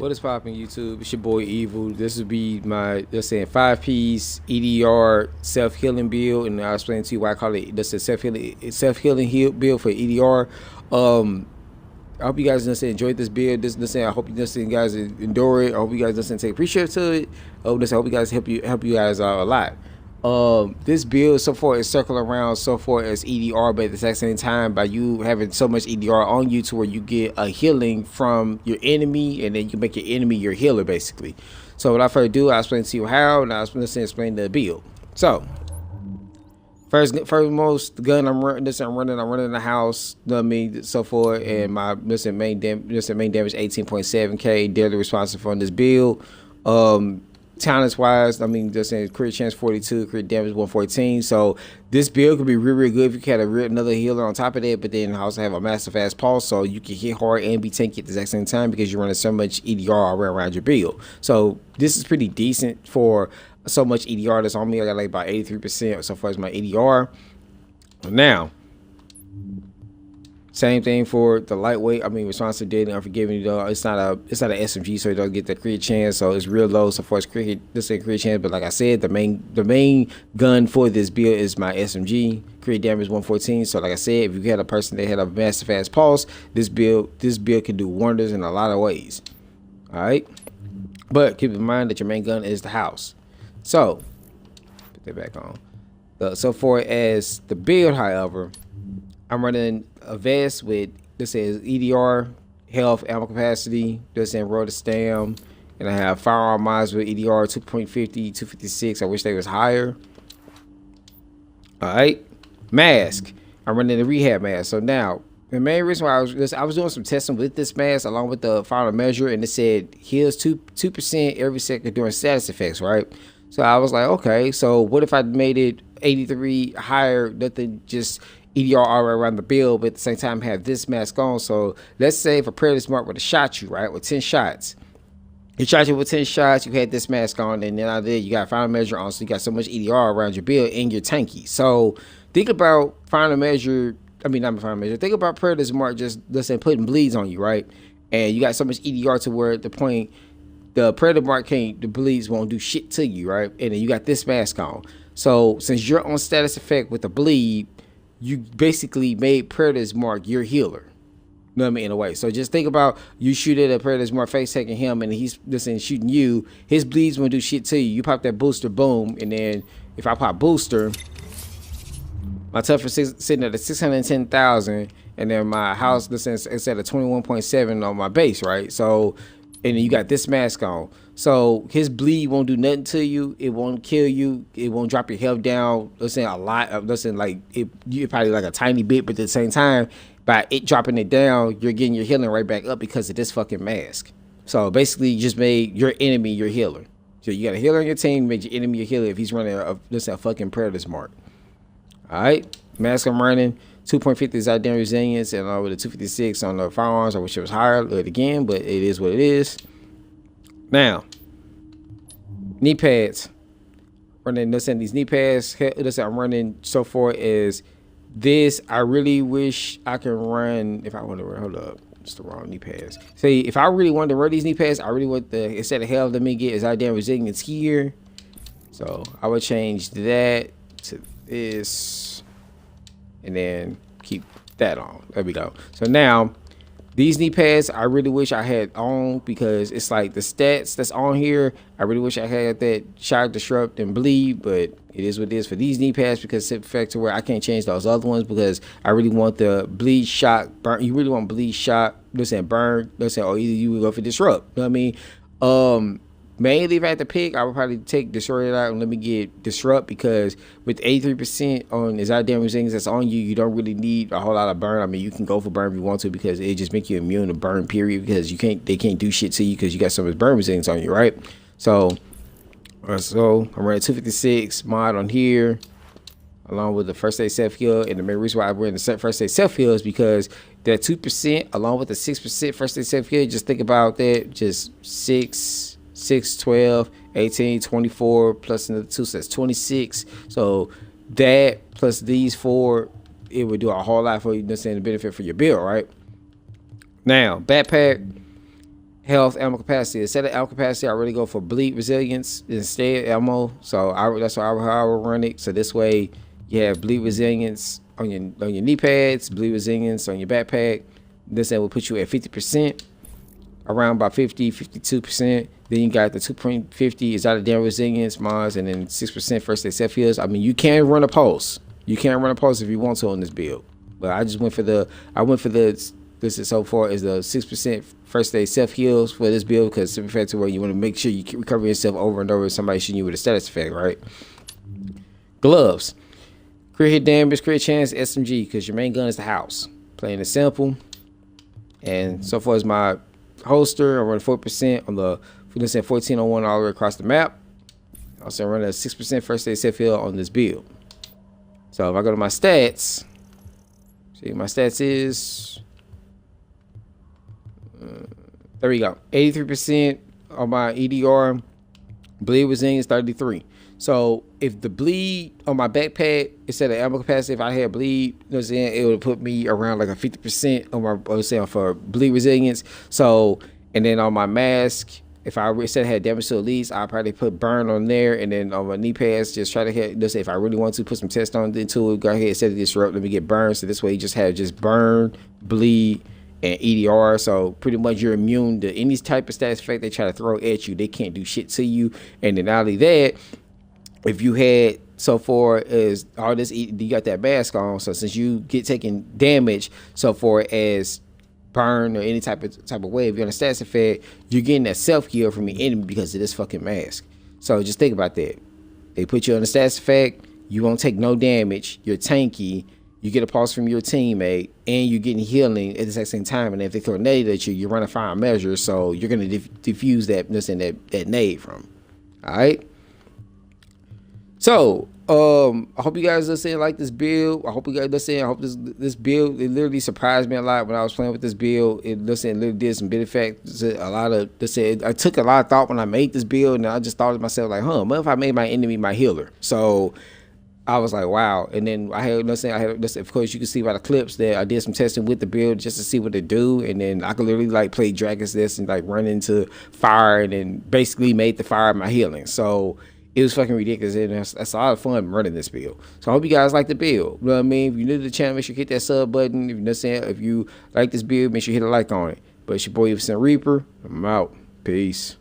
What is popping, YouTube? It's your boy Evil. This would be my, let's say, 5-piece EDR self-healing build, and I'll explain to you why I call it this a self-healing build for EDR. I hope you guys enjoyed this build. I hope you guys endure it. I hope you guys take appreciate to it. I hope you guys help you guys out a lot. This build so far is circling around so far as EDR, but at the exact same time by you having so much EDR on you to where you get a healing from your enemy, and then you can make your enemy your healer basically. So what I first do, I'll explain to you how, and I'll explain the build. So first most gun I'm running the house, you know what I mean, so forth, and my main damage 18.7k, daily responsive on this build. Talents wise, I mean, just saying, crit chance 42, crit damage 114. So this build could be really good if you had another healer on top of that, but then also have a massive fast pulse, so you can hit hard and be tanky at the exact same time because you're running so much EDR around your build. So this is pretty decent for so much EDR that's on me. I got like about 83% so far as my EDR. Now, same thing for the lightweight. I mean, responsive, deadly, unforgiving. It's not a SMG, so you don't get the crit chance. So it's real low so far as crit chance. But like I said, the main gun for this build is my SMG. Crit damage 114. So like I said, if you had a person that had a massive fast pulse, this build can do wonders in a lot of ways. All right, but keep in mind that your main gun is the house. So put that back on. So far as the build, however, I'm running a vest with, this says EDR, health, ammo capacity, this saying roll to stam, and I have firearm mods with EDR 2.50, 256. I wish they was higher. All right, mask. I'm running the rehab mask. So now, the main reason why I was doing some testing with this mask along with the final measure, and it said heals 2% every second during status effects, right? So I was like, okay, so what if I made it 83 higher, nothing, just EDR all around the build, but at the same time have this mask on. So let's say if a Predator Smart would have shot you, right, with 10 shots. He shot you with 10 shots, you had this mask on, and then out there you got final measure on, so you got so much EDR around your build and you're tanky. So think about final measure, I mean not final measure, think about Predator Smart just, let's say, putting bleeds on you, right? And you got so much EDR to where at the point the Predator Mark the bleeds won't do shit to you, right? And then you got this mask on. So since you're on status effect with the bleed, you basically made Predator's Mark your healer. You know what I mean? In a way. So just think about you shoot at a Predator's Mark, face taking him, and he's shooting you. His bleeds won't do shit to you. You pop that booster, boom, and then if I pop booster, my toughness is sitting at a 610,000, and then my house, it's at a 21.7 on my base, right? So, and then you got this mask on. So his bleed won't do nothing to you. It won't kill you. It won't drop your health down. Listen, a lot. Listen, like you probably like a tiny bit, but at the same time, by it dropping it down, you're getting your healing right back up because of this fucking mask. So basically, you just made your enemy your healer. So you got a healer on your team, made your enemy your healer if he's running a fucking Predator Smart. All right, mask I'm running 2.50 is out damage resilience, and with a 256 on the firearms. I wish it was higher again, but it is what it is. Now, knee pads. Running, listen, these knee pads. Listen, I'm running so far as this. I really wish I could run. If I want to run, hold up, it's the wrong knee pads. See, if I really wanted to run these knee pads, I really want the, instead of hell, let me get is out damage resilience here. So I would change that to this, and then keep that on. There we go. So now, these knee pads, I really wish I had on because it's like the stats that's on here. I really wish I had that shock, disrupt, and bleed, but it is what it is for these knee pads because it's a fact to where I can't change those other ones because I really want the bleed, shock, burn. You really want bleed, shock, listen, burn, listen, or either you would go for disrupt. You know what I mean? Mainly if I had to pick, I would probably take destroy it out and let me get disrupt because with 83% on his damage things that's on you, you don't really need a whole lot of burn. I mean, you can go for burn if you want to because it just make you immune to burn, period, because they can't do shit to you because you got so much burn resistance on you, right? So I'm running 256 mod on here along with the first aid self heal, and the main reason why I ran the first aid self heal is because that 2% along with the 6% first aid self heal, just think about that, just 6, 12, 18, 24 plus another 2, so that's 26. So that plus these 4, it would do a whole lot for you, just saying the benefit for your build, right? Now, backpack health, ammo capacity. Instead of ammo capacity, I really go for bleed resilience instead ammo. So that's how I will run it. So this way, you have bleed resilience on your knee pads, bleed resilience on your backpack. This will put you at 50%, around about 52%. Then you got the 2.50 is out of damn resilience mods, and then 6% first aid self heals. I mean, you can run a pulse. You can run a pulse if you want to on this build. But I just went for the this is so far is the 6% first aid self heals for this build, because it's fair to where you want to make sure you keep recovering yourself over and over if somebody shooting you with a status effect, right? Gloves, crit hit damage, crit chance, SMG, because your main gun is the house. Plain and simple. And so far as my holster, I run 4% on the, let's say 1401 all the way across the map. Also run a 6% first aid self heal on this build. So if I go to my stats, see my stats is, there we go, 83% on my EDR, bleed resilience 33. So if the bleed on my backpack instead of ammo capacity, if I had bleed, you know what I'm saying, it would put me around like a 50% on my, I was saying, for bleed resilience. So, and then on my mask, if I instead had damage to the least, I'd probably put burn on there, and then on my knee pads, just try to hit, let's say if I really want to put some test on into it, go ahead and set it disrupt, let me get burned. So this way you just have just burn, bleed, and EDR. So pretty much you're immune to any type of status effect they try to throw at you. They can't do shit to you. And then not only that, if you had so far as all this, you got that mask on. So since you get taking damage so far as burn or any type of way, if you're on a status effect, you're getting that self heal from your enemy because of this fucking mask. So just think about that. They put you on a status effect, you won't take no damage, you're tanky, you get a pulse from your teammate, and you're getting healing at the exact same time. And if they throw a nade at you, you're running fire measure, so you're gonna diffuse that nade from. All right. So, I hope you guys like this build. I hope you guys I hope this build, it literally surprised me a lot when I was playing with this build. It literally did some bit effects. A lot of I took a lot of thought when I made this build, and I just thought to myself like, what if I made my enemy my healer? So I was like, wow. And then I had, of course you can see by the clips that I did some testing with the build just to see what it do. And then I could literally like play Dragon's Nest and like run into fire, and then basically made the fire my healing. So it was fucking ridiculous, and that's a lot of fun running this build. So I hope you guys like the build. You know what I mean? If you're new to the channel, make sure you hit that sub button. If you like this build, make sure you hit a like on it. But it's your boy, Reaper. I'm out. Peace.